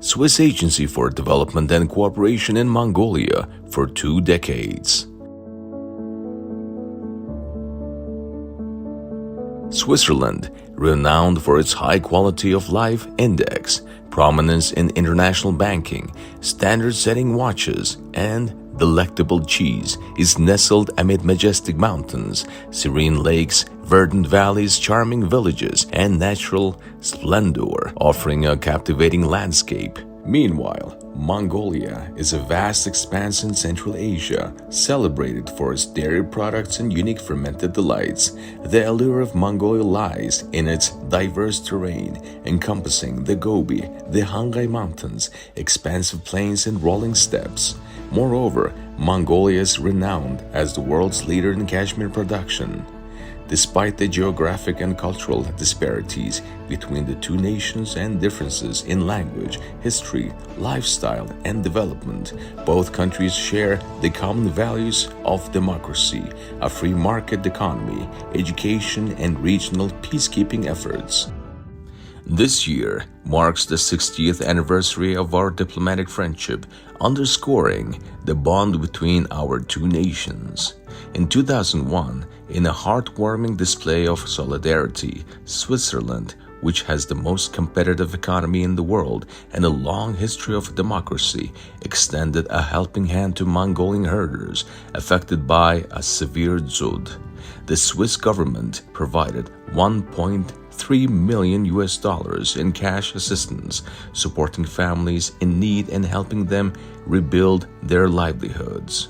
Swiss Agency for Development and Cooperation in Mongolia for 2 decades. Switzerland, renowned for its high quality of life index, prominence in international banking, standard-setting watches, and delectable cheese, is nestled amid majestic mountains, serene lakes, verdant valleys, charming villages, and natural splendor, offering a captivating landscape. Meanwhile, Mongolia is a vast expanse in Central Asia, celebrated for its dairy products and unique fermented delights. The allure of Mongolia lies in its diverse terrain, encompassing the Gobi, the Hanggai Mountains, expansive plains, and rolling steppes. Moreover, Mongolia is renowned as the world's leader in cashmere production. Despite the geographic and cultural disparities between the two nations and differences in language, history, lifestyle, and development, both countries share the common values of democracy, a free market economy, education, and regional peacekeeping efforts. This year marks the 60th anniversary of our diplomatic friendship, underscoring the bond between our two nations. In 2001, in a heartwarming display of solidarity, Switzerland, which has the most competitive economy in the world and a long history of democracy, extended a helping hand to Mongolian herders affected by a severe dzud. The Swiss government provided $1.3 million in cash assistance, supporting families in need and helping them rebuild their livelihoods.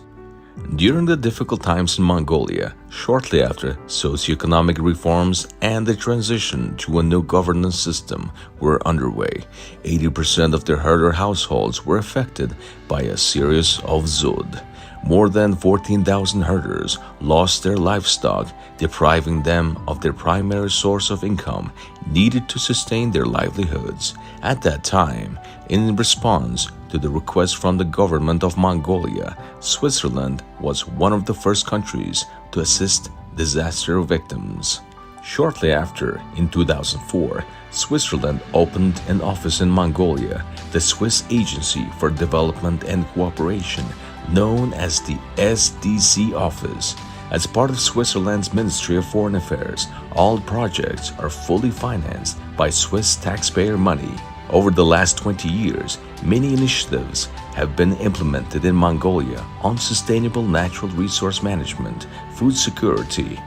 During the difficult times in Mongolia, shortly after socioeconomic reforms and the transition to a new governance system were underway, 80% of the herder households were affected by a series of dzud. More than 14,000 herders lost their livestock, depriving them of their primary source of income needed to sustain their livelihoods. At that time, in response to the request from the government of Mongolia, Switzerland was one of the first countries to assist disaster victims. Shortly after, in 2004, Switzerland opened an office in Mongolia, the Swiss Agency for Development and Cooperation, known as the SDC office. As part of Switzerland's Ministry of Foreign Affairs, all projects are fully financed by Swiss taxpayer money. Over the last 20 years, many initiatives have been implemented in Mongolia on sustainable natural resource management, food security,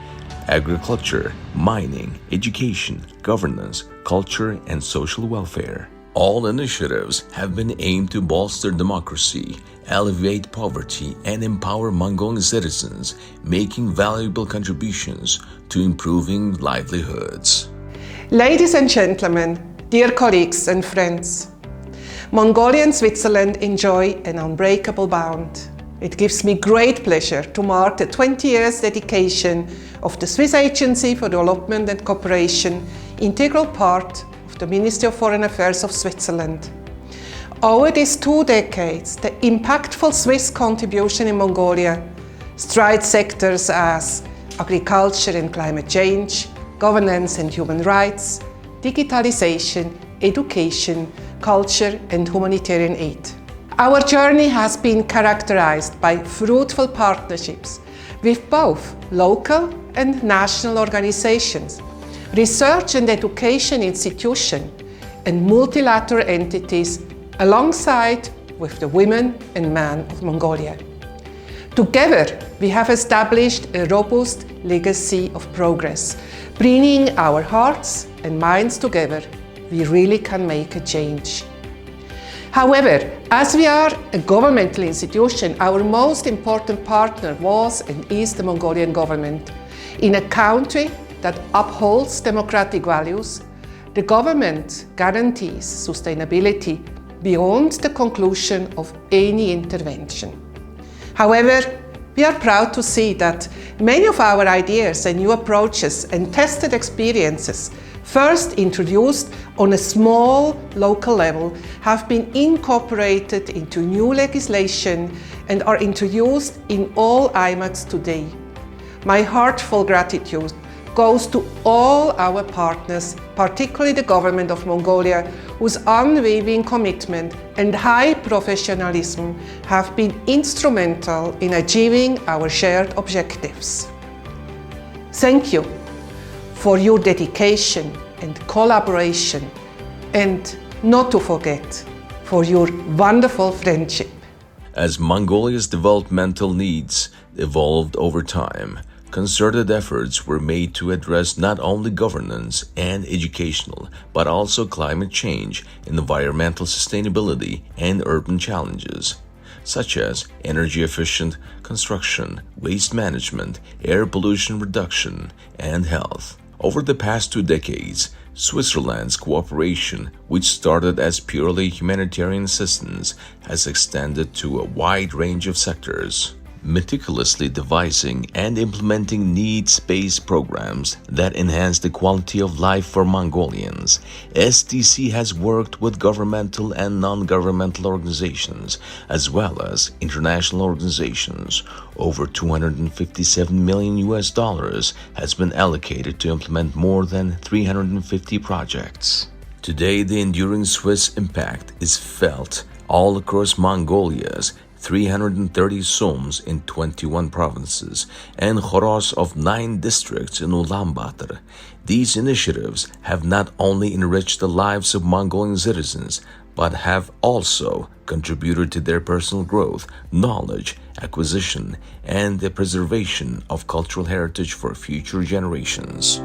agriculture, mining, education, governance, culture, and social welfare. All initiatives have been aimed to bolster democracy, alleviate poverty, and empower Mongolian citizens, making valuable contributions to improving livelihoods. Ladies and gentlemen, dear colleagues and friends, Mongolia and Switzerland enjoy an unbreakable bond. It gives me great pleasure to mark the 20 years dedication of the Swiss Agency for Development and Cooperation, integral part of the Ministry of Foreign Affairs of Switzerland. Over these 2 decades, the impactful Swiss contribution in Mongolia strides sectors as agriculture and climate change, governance and human rights, digitalization, education, culture, and humanitarian aid. Our journey has been characterized by fruitful partnerships with both local and national organizations, research and education institutions, and multilateral entities alongside with the women and men of Mongolia. Together, we have established a robust legacy of progress. Bringing our hearts and minds together, we really can make a change. However, as we are a governmental institution, our most important partner was and is the Mongolian government. In a country that upholds democratic values, the government guarantees sustainability beyond the conclusion of any intervention. However, we are proud to see that many of our ideas and new approaches and tested experiences, first introduced on a small local level, have been incorporated into new legislation and are introduced in all IMACs today. My heartfelt gratitude goes to all our partners, particularly the government of Mongolia, whose unwavering commitment and high professionalism have been instrumental in achieving our shared objectives. Thank you for your dedication and collaboration, and not to forget, for your wonderful friendship. As Mongolia's developmental needs evolved over time, concerted efforts were made to address not only governance and educational, but also climate change, environmental sustainability, and urban challenges, such as energy-efficient construction, waste management, air pollution reduction, and health. Over the past 2 decades, Switzerland's cooperation, which started as purely humanitarian assistance, has extended to a wide range of sectors, meticulously devising and implementing needs-based programs that enhance the quality of life for Mongolians. SDC has worked with governmental and non-governmental organizations, as well as international organizations. Over $257 million has been allocated to implement more than 350 projects. Today, the enduring Swiss impact is felt all across Mongolia's 330 SUMs in 21 provinces and Khoros of 9 districts in Ulaanbaatar. These initiatives have not only enriched the lives of Mongolian citizens, but have also contributed to their personal growth, knowledge acquisition, and the preservation of cultural heritage for future generations.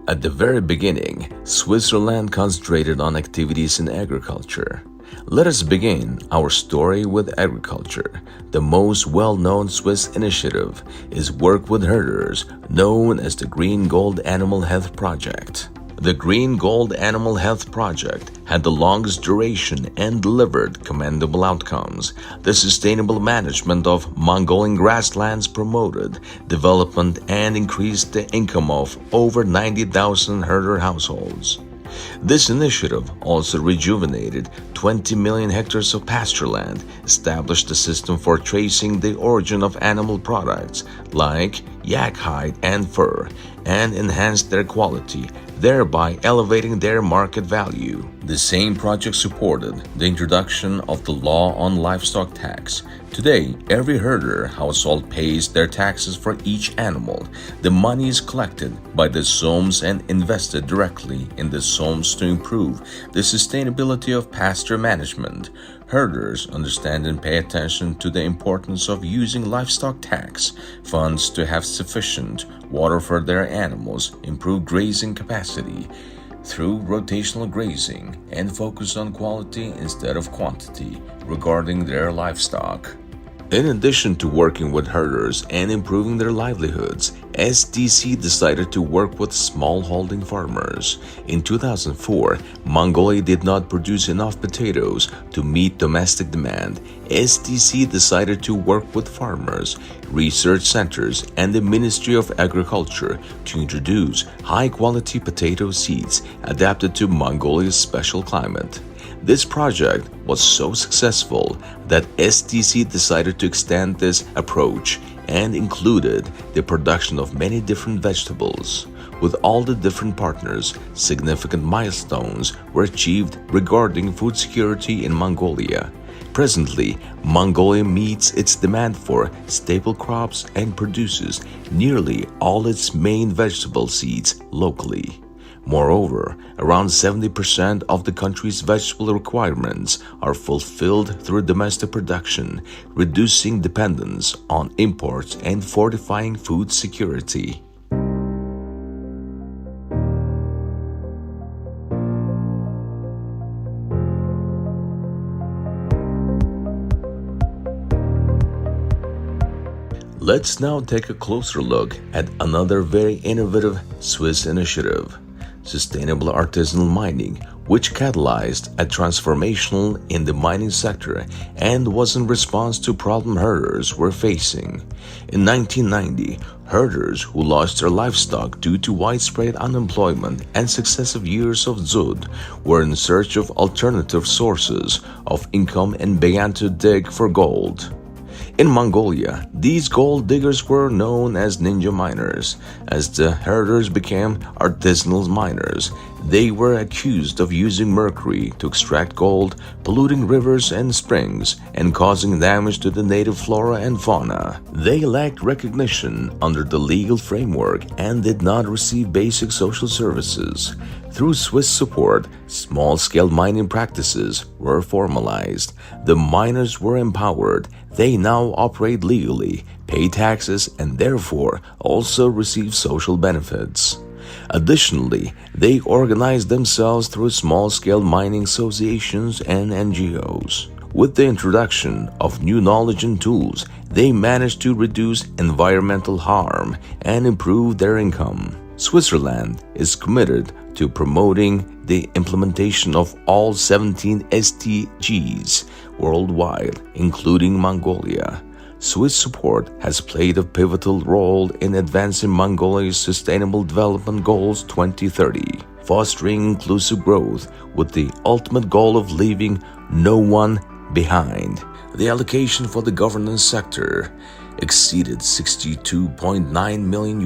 At the very beginning, Switzerland concentrated on activities in agriculture. Let us begin our story with agriculture. The most well-known Swiss initiative is work with herders, known as the Green Gold Animal Health Project. The Green Gold Animal Health Project had the longest duration and delivered commendable outcomes. The sustainable management of Mongolian grasslands promoted development and increased the income of over 90,000 herder households. This initiative also rejuvenated 20 million hectares of pasture land, established a system for tracing the origin of animal products like yak hide and fur, and enhanced their quality, thereby elevating their market value. The same project supported the introduction of the law on livestock tax. Today, every herder household pays their taxes for each animal. The money is collected by the SUMs and invested directly in the SUMs to improve the sustainability of pasture management. Herders understand and pay attention to the importance of using livestock tax funds to have sufficient water for their animals, improve grazing capacity through rotational grazing, and focus on quality instead of quantity regarding their livestock. In addition to working with herders and improving their livelihoods, SDC decided to work with smallholding farmers. In 2004, Mongolia did not produce enough potatoes to meet domestic demand. SDC decided to work with farmers, research centers, and the Ministry of Agriculture to introduce high-quality potato seeds adapted to Mongolia's special climate. This project was so successful that SDC decided to extend this approach and included the production of many different vegetables. With all the different partners, significant milestones were achieved regarding food security in Mongolia. Presently, Mongolia meets its demand for staple crops and produces nearly all its main vegetable seeds locally. Moreover, around 70% of the country's vegetable requirements are fulfilled through domestic production, reducing dependence on imports and fortifying food security. Let's now take a closer look at another very innovative Swiss initiative. Sustainable artisanal mining, which catalyzed a transformation in the mining sector and was in response to problem herders were facing. In 1990, herders who lost their livestock due to widespread unemployment and successive years of dzud were in search of alternative sources of income and began to dig for gold. In Mongolia, these gold diggers were known as ninja miners. As the herders became artisanal miners, they were accused of using mercury to extract gold, polluting rivers and springs, and causing damage to the native flora and fauna. They lacked recognition under the legal framework and did not receive basic social services. Through Swiss support, small-scale mining practices were formalized. The miners were empowered. They now operate legally, pay taxes, and therefore also receive social benefits. Additionally, they organized themselves through small-scale mining associations and NGOs. With the introduction of new knowledge and tools, they managed to reduce environmental harm and improve their income. Switzerland is committed to promoting the implementation of all 17 SDGs worldwide, including Mongolia. Swiss support has played a pivotal role in advancing Mongolia's Sustainable Development Goals 2030, fostering inclusive growth with the ultimate goal of leaving no one behind. The allocation for the governance sector exceeded $62.9 million,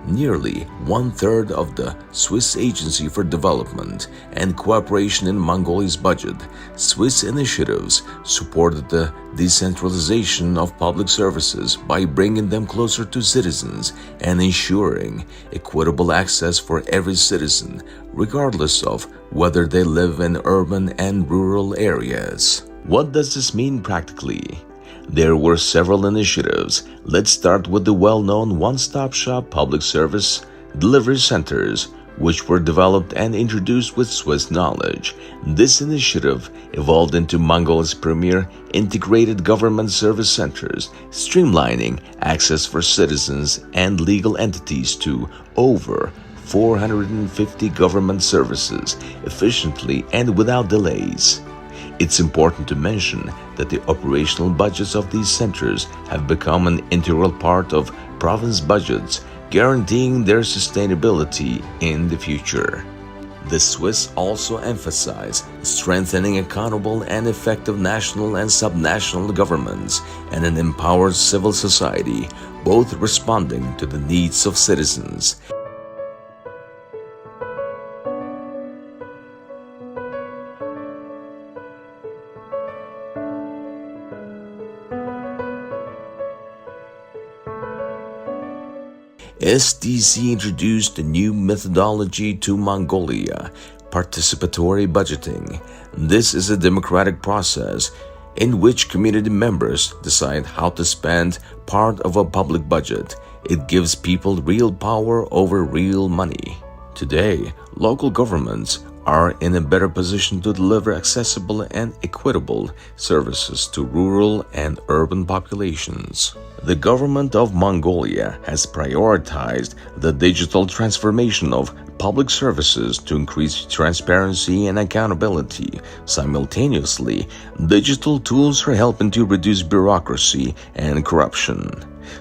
nearly one-third of the Swiss Agency for Development and Cooperation in Mongolia's budget. Swiss initiatives supported the decentralization of public services by bringing them closer to citizens and ensuring equitable access for every citizen, regardless of whether they live in urban and rural areas. What does this mean practically? There were several initiatives. Let's start with the well-known one-stop-shop public service delivery centers, which were developed and introduced with Swiss knowledge. This initiative evolved into Mongolia's premier integrated government service centers, streamlining access for citizens and legal entities to over 450 government services efficiently and without delays. It's important to mention that the operational budgets of these centers have become an integral part of province budgets, guaranteeing their sustainability in the future. The Swiss also emphasize strengthening accountable and effective national and subnational governments and an empowered civil society, both responding to the needs of citizens. SDC introduced a new methodology to Mongolia, participatory budgeting. This is a democratic process in which community members decide how to spend part of a public budget. It gives people real power over real money. Today, local governments are in a better position to deliver accessible and equitable services to rural and urban populations. The government of Mongolia has prioritized the digital transformation of public services to increase transparency and accountability. Simultaneously, digital tools are helping to reduce bureaucracy and corruption.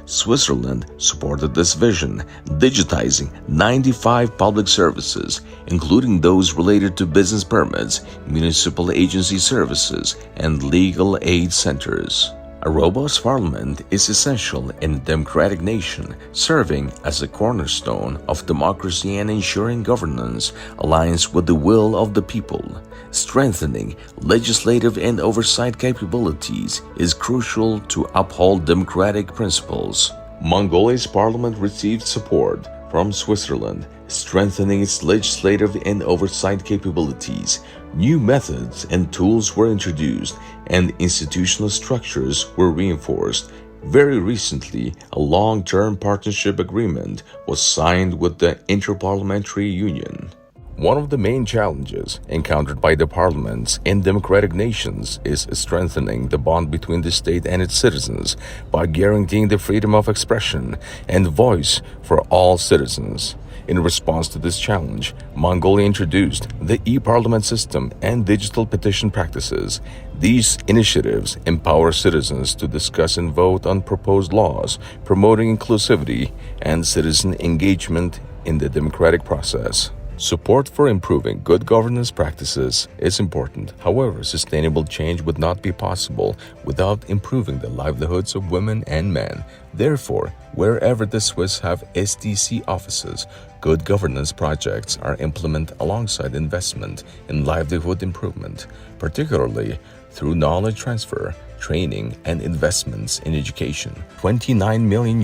Switzerland supported this vision, digitizing 95 public services, including those related to business permits, municipal agency services, and legal aid centers. A robust parliament is essential in a democratic nation, serving as a cornerstone of democracy and ensuring governance aligns with the will of the people. Strengthening legislative and oversight capabilities is crucial to uphold democratic principles. Mongolia's parliament received support from Switzerland, strengthening its legislative and oversight capabilities. New methods and tools were introduced, and institutional structures were reinforced. Very recently, a long-term partnership agreement was signed with the Interparliamentary Union. One of the main challenges encountered by the parliaments in democratic nations is strengthening the bond between the state and its citizens by guaranteeing the freedom of expression and voice for all citizens. In response to this challenge, Mongolia introduced the e-parliament system and digital petition practices. These initiatives empower citizens to discuss and vote on proposed laws, promoting inclusivity and citizen engagement in the democratic process. Support for improving good governance practices is important. However, sustainable change would not be possible without improving the livelihoods of women and men. Therefore, wherever the Swiss have SDC offices, good governance projects are implemented alongside investment in livelihood improvement, particularly through knowledge transfer, training, and investments in education. $29 million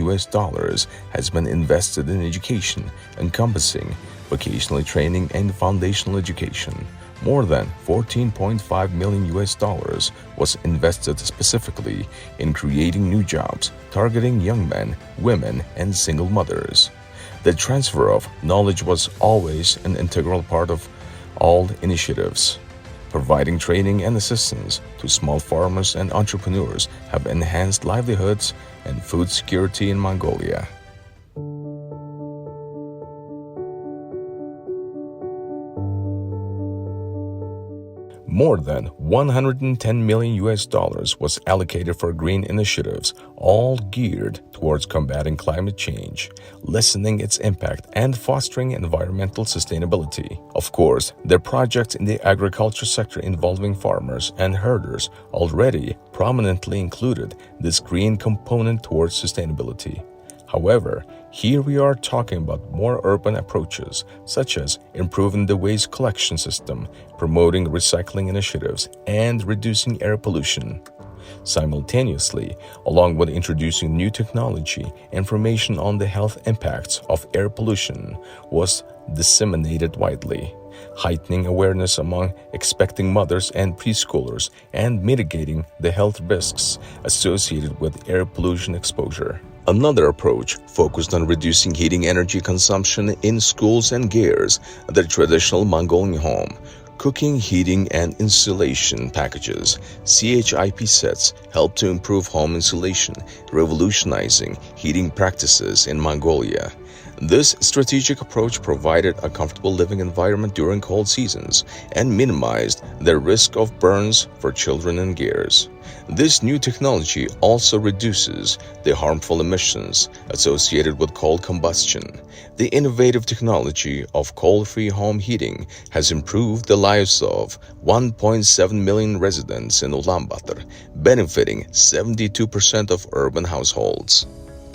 has been invested in education, encompassing vocational training and foundational education. More than $14.5 million was invested specifically in creating new jobs, targeting young men, women, and single mothers. The transfer of knowledge was always an integral part of all initiatives. Providing training and assistance to small farmers and entrepreneurs have enhanced livelihoods and food security in Mongolia. More than $110 million was allocated for green initiatives, all geared towards combating climate change, lessening its impact, and fostering environmental sustainability. Of course, the projects in the agriculture sector involving farmers and herders already prominently included this green component towards sustainability. However, here we are talking about more urban approaches, such as improving the waste collection system, promoting recycling initiatives, and reducing air pollution. Simultaneously, along with introducing new technology, information on the health impacts of air pollution was disseminated widely, heightening awareness among expecting mothers and preschoolers and mitigating the health risks associated with air pollution exposure. Another approach focused on reducing heating energy consumption in schools and gears the traditional Mongolian home. Cooking, heating, and insulation packages, CHIP sets, help to improve home insulation, revolutionizing heating practices in Mongolia. This strategic approach provided a comfortable living environment during cold seasons and minimized the risk of burns for children and gears. This new technology also reduces the harmful emissions associated with coal combustion. The innovative technology of coal-free home heating has improved the lives of 1.7 million residents in Ulaanbaatar, benefiting 72% of urban households.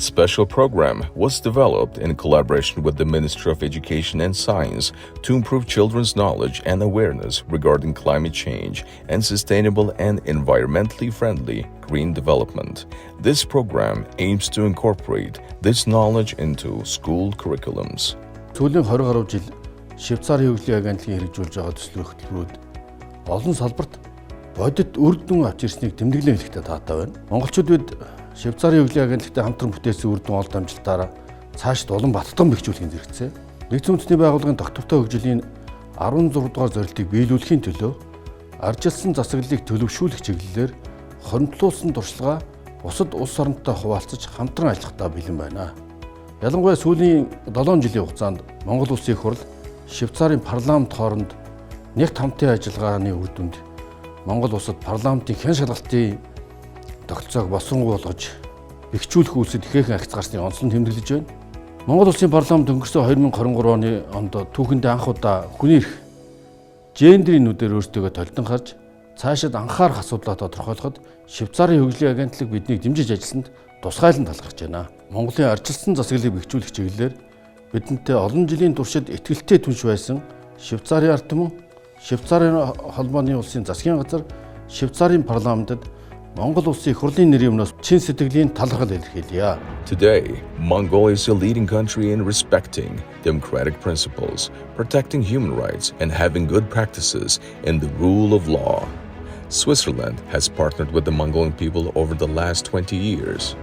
Special program was developed in collaboration with the Ministry of Education and Science to improve children's knowledge and awareness regarding climate change and sustainable and environmentally friendly green development. This program aims to incorporate this knowledge into school curriculums. Сүүлийн 20 гаруй жил Швейцарын хөгжлийн агентлагийн хэрэгжүүлж байгаа төслийн хөтөлбөрүүд олон салбарт бодит үр дүн авч ирснийг тэмдэглэн хэлэхдээ таатай байна. Монголчууд бид Швейцарын хөгжлийн агентлагтай хамтран бүтээсэн үр дүн олд амжилтаараа цаашд улам баттан бэхжүүлэхийн зэрэгцээ. Нэгдсэн үндэсний байгууллагын доктортой хөгжлийн 16 дугаар зорилтыг биелүүлэхийн төлөө аржилсан засаглалыг төлөвшүүлэх чиглэлээр хоригдлуулсан туршлага бусад улс оронтой хуваалцаж хамтран ажиллахдаа бэлэн байна. Ялангуяа сүүлийн 7 жилийн хугацаанд Монгол Улсын их хурл Швейцарын парламент хооронд нэгт хамтын ажиллагааны үр дүнд Монгол улсад парламентын хэн шалгалтын тогтолцоог боловсронгуй болгож бэхжүүлэх үйлсэд ихээхэн агц гарсны онцлог тэмдэглэж байна. Монгол Улсын парламент өнгөрсөн 2023 онд түүхэндээ анх удаа хүний эрх гендрийн нүдээр өөртөө толдон харж цаашид анхаарах асуудлаа тодорхойлоход Швейцарын хөгжлийн агентлаг биднийг дэмжиж ажилласанд тусгайлан талархаж байна. Монголын арчилсан засаглалыг бэхжүүлэх чиглэлээр бидэнтэй олон жилийн туршид итгэлтэй түнш байсан Швейцарын ард түмэн, Швейцарын холбооны улсын засгийн газар, Швейцарын парламентод Монгол Улсын их хурлын нэрийн өмнөөс чин сэтгэлийн талархал илэрхийлье. Today, Mongolia is a leading country in respecting democratic principles, protecting human rights, and having good practices in the rule of law. Switzerland has partnered with the Mongolian people over the last 20 years.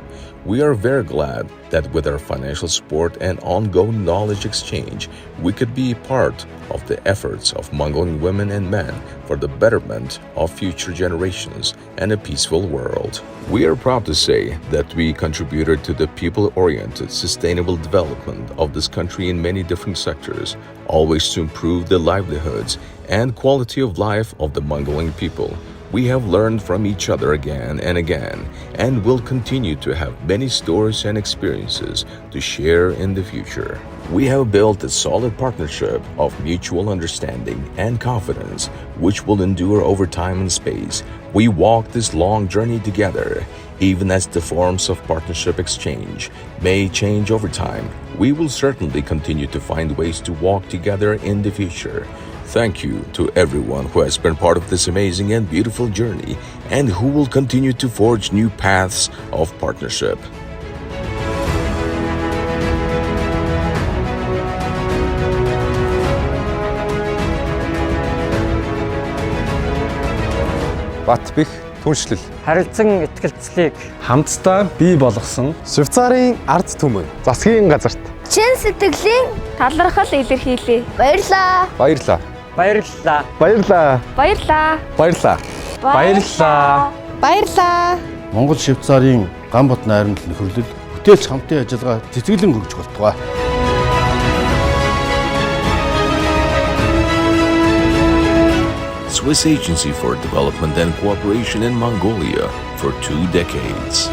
We are very glad that with our financial support and ongoing knowledge exchange, we could be part of the efforts of Mongolian women and men for the betterment of future generations and a peaceful world. We are proud to say that we contributed to the people-oriented sustainable development of this country in many different sectors, always to improve the livelihoods and quality of life of the Mongolian people. We have learned from each other again and again, and will continue to have many stories and experiences to share in the future. We have built a solid partnership of mutual understanding and confidence, which will endure over time and space. We walk this long journey together. Even as the forms of partnership exchange may change over time, we will certainly continue to find ways to walk together in the future. Thank you to everyone who has been part of this amazing and beautiful journey and who will continue to forge new paths of partnership. Бат бэх түншлэл харилцан итгэлцлийг хамтдаа бий болгосон Швейцарын ард түмэн засгийн газарт Чин сэтгэлийн талархал илэрхийлье. Баярлаа. баярлаа. баярлалаа. Баярлаа. Баярлаа. Баярлаа. Баярлалаа. Баярлаа. Монгол Швейцарын ган бот найрамдал нөхөрлөл бүтээлч хамтын ажиллагаа цэцгэлэн хөгжих болтугай. Swiss Agency for Development and Cooperation in Mongolia for 2 decades.